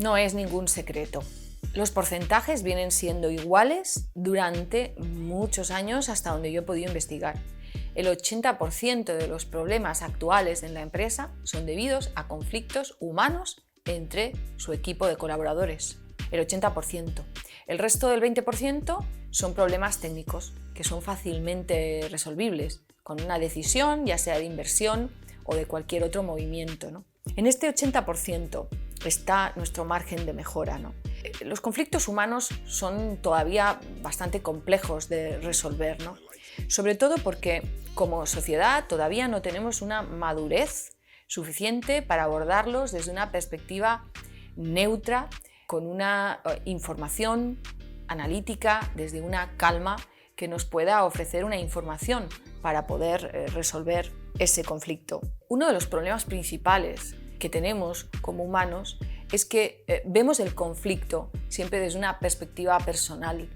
no es ningún secreto. Los porcentajes vienen siendo iguales durante muchos años hasta donde yo he podido investigar. El 80% de los problemas actuales en la empresa son debidos a conflictos humanos entre su equipo de colaboradores. El 80%. El resto del 20% son problemas técnicos que son fácilmente resolvibles con una decisión, ya sea de inversión o de cualquier otro movimiento, ¿no? En este 80% está nuestro margen de mejora, ¿no? Los conflictos humanos son todavía bastante complejos de resolver, ¿no? Sobre todo porque como sociedad todavía no tenemos una madurez suficiente para abordarlos desde una perspectiva neutra, con una información analítica, desde una calma que nos pueda ofrecer una información para poder resolver ese conflicto. Uno de los problemas principales que tenemos como humanos es que vemos el conflicto siempre desde una perspectiva personal.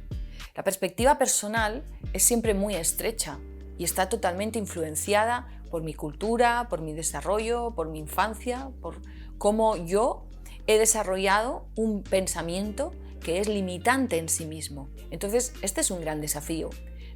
La perspectiva personal es siempre muy estrecha y está totalmente influenciada por mi cultura, por mi desarrollo, por mi infancia, por cómo yo he desarrollado un pensamiento que es limitante en sí mismo. Entonces, este es un gran desafío.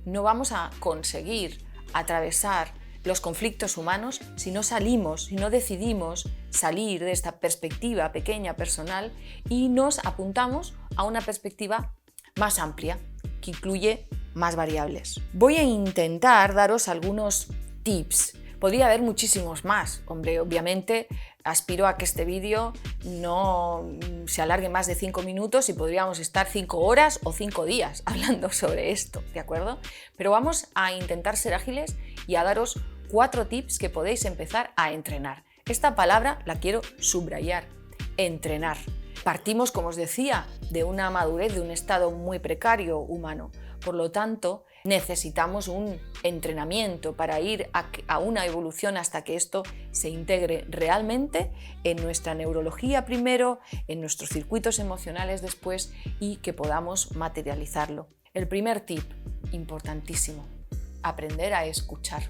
No vamos a conseguir atravesar los conflictos humanos si no salimos, si no decidimos salir de esta perspectiva pequeña personal y nos apuntamos a una perspectiva más amplia, que incluye más variables. Voy a intentar daros algunos tips. Podría haber muchísimos más. Hombre, obviamente aspiro a que este vídeo no se alargue más de 5 minutos y podríamos estar 5 horas o 5 días hablando sobre esto, ¿de acuerdo? Pero vamos a intentar ser ágiles y a daros 4 tips que podéis empezar a entrenar. Esta palabra la quiero subrayar, entrenar. Partimos, como os decía, de una madurez, de un estado muy precario humano. Por lo tanto, necesitamos un entrenamiento para ir a una evolución hasta que esto se integre realmente en nuestra neurología primero, en nuestros circuitos emocionales después y que podamos materializarlo. El primer tip, importantísimo, aprender a escuchar.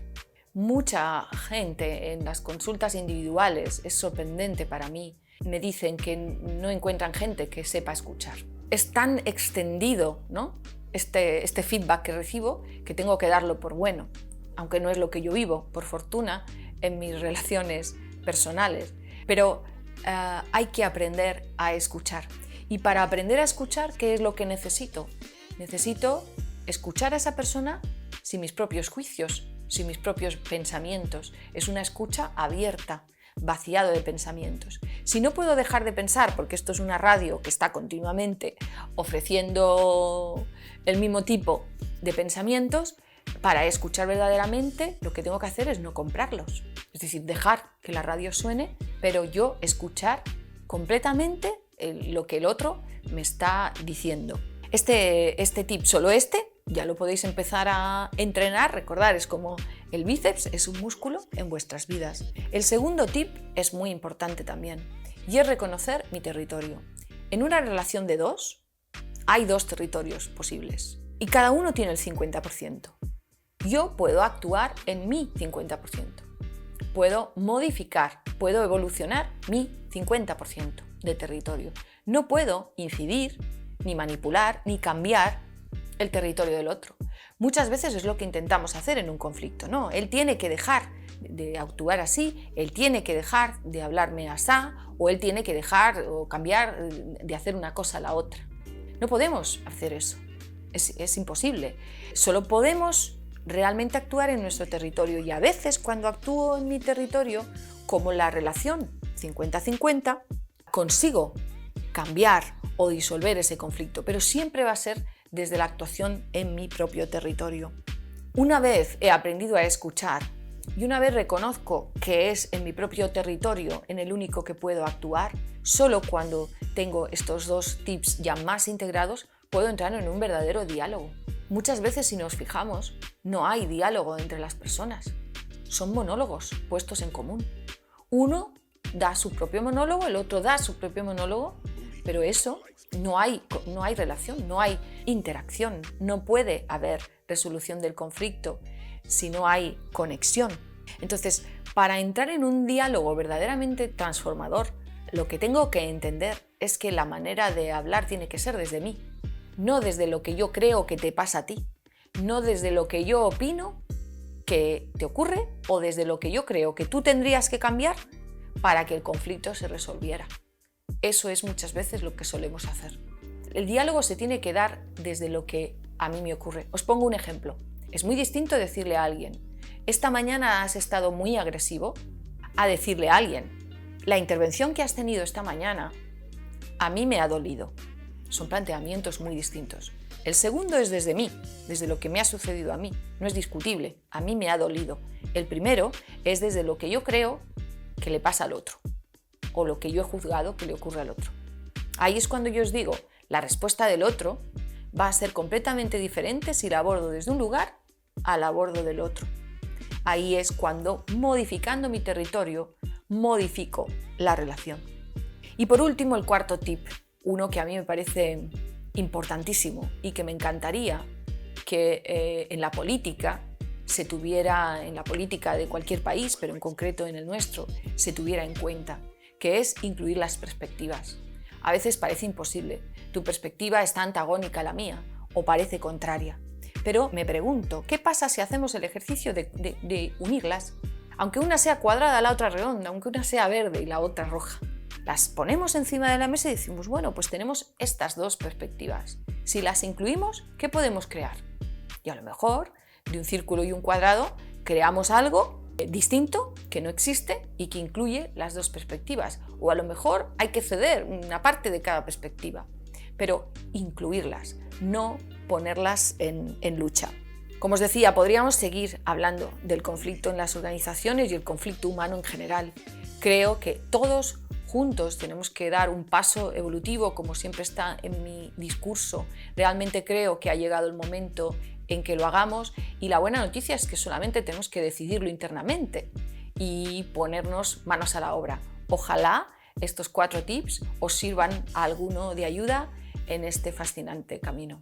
Mucha gente en las consultas individuales, es sorprendente para mí, me dicen que no encuentran gente que sepa escuchar. Es tan extendido, ¿no?, este feedback que recibo que tengo que darlo por bueno, aunque no es lo que yo vivo, por fortuna, en mis relaciones personales. Pero hay que aprender a escuchar. Y para aprender a escuchar, ¿qué es lo que necesito? Necesito escuchar a esa persona sin mis propios juicios, sin mis propios pensamientos. Es una escucha abierta, vaciado de pensamientos. Si no puedo dejar de pensar, porque esto es una radio que está continuamente ofreciendo el mismo tipo de pensamientos, para escuchar verdaderamente lo que tengo que hacer es no comprarlos. Es decir, dejar que la radio suene, pero yo escuchar completamente lo que el otro me está diciendo. Este tip, solo ya lo podéis empezar a entrenar. Recordad, es como el bíceps, es un músculo en vuestras vidas. El segundo tip es muy importante también y es reconocer mi territorio. En una relación de dos, hay 2 territorios posibles y cada uno tiene el 50%. Yo puedo actuar en mi 50%. Puedo modificar, puedo evolucionar mi 50% de territorio. No puedo incidir, ni manipular, ni cambiar el territorio del otro. Muchas veces es lo que intentamos hacer en un conflicto, ¿no? Él tiene que dejar de actuar así, él tiene que dejar de hablarme asá, o él tiene que dejar o cambiar de hacer una cosa a la otra. No podemos hacer eso, es imposible. Solo podemos realmente actuar en nuestro territorio y a veces cuando actúo en mi territorio, como la relación 50-50, consigo cambiar o disolver ese conflicto, pero siempre va a ser desde la actuación en mi propio territorio. Una vez he aprendido a escuchar y una vez reconozco que es en mi propio territorio en el único que puedo actuar, solo cuando tengo estos 2 tips ya más integrados puedo entrar en un verdadero diálogo. Muchas veces, si nos fijamos, no hay diálogo entre las personas. Son monólogos puestos en común. Uno da su propio monólogo, el otro da su propio monólogo, pero eso no hay relación, no hay interacción, no puede haber resolución del conflicto si no hay conexión. Entonces, para entrar en un diálogo verdaderamente transformador, lo que tengo que entender es que la manera de hablar tiene que ser desde mí, no desde lo que yo creo que te pasa a ti, no desde lo que yo opino que te ocurre o desde lo que yo creo que tú tendrías que cambiar para que el conflicto se resolviera. Eso es muchas veces lo que solemos hacer. El diálogo se tiene que dar desde lo que a mí me ocurre. Os pongo un ejemplo. Es muy distinto decirle a alguien, esta mañana has estado muy agresivo, a decirle a alguien, la intervención que has tenido esta mañana a mí me ha dolido. Son planteamientos muy distintos. El segundo es desde mí, desde lo que me ha sucedido a mí. No es discutible, a mí me ha dolido. El primero es desde lo que yo creo que le pasa al otro o lo que yo he juzgado que le ocurre al otro. Ahí es cuando yo os digo, la respuesta del otro va a ser completamente diferente si la abordo desde un lugar a la abordo del otro. Ahí es cuando, modificando mi territorio, modifico la relación. Y por último, el cuarto tip, uno que a mí me parece importantísimo y que me encantaría que en la política se tuviera, en la política de cualquier país, pero en concreto en el nuestro, se tuviera en cuenta, que es incluir las perspectivas. A veces parece imposible, tu perspectiva está antagónica a la mía o parece contraria, pero me pregunto, ¿qué pasa si hacemos el ejercicio de unirlas? Aunque una sea cuadrada, la otra redonda, aunque una sea verde y la otra roja. Las ponemos encima de la mesa y decimos, bueno, pues tenemos estas dos perspectivas. Si las incluimos, ¿qué podemos crear? Y a lo mejor, de un círculo y un cuadrado, creamos algo distinto, que no existe y que incluye las dos perspectivas. O a lo mejor hay que ceder una parte de cada perspectiva, pero incluirlas, no ponerlas en lucha. Como os decía, podríamos seguir hablando del conflicto en las organizaciones y el conflicto humano en general. Creo que todos juntos tenemos que dar un paso evolutivo, como siempre está en mi discurso. Realmente creo que ha llegado el momento en que lo hagamos y la buena noticia es que solamente tenemos que decidirlo internamente y ponernos manos a la obra. Ojalá estos 4 tips os sirvan a alguno de ayuda en este fascinante camino.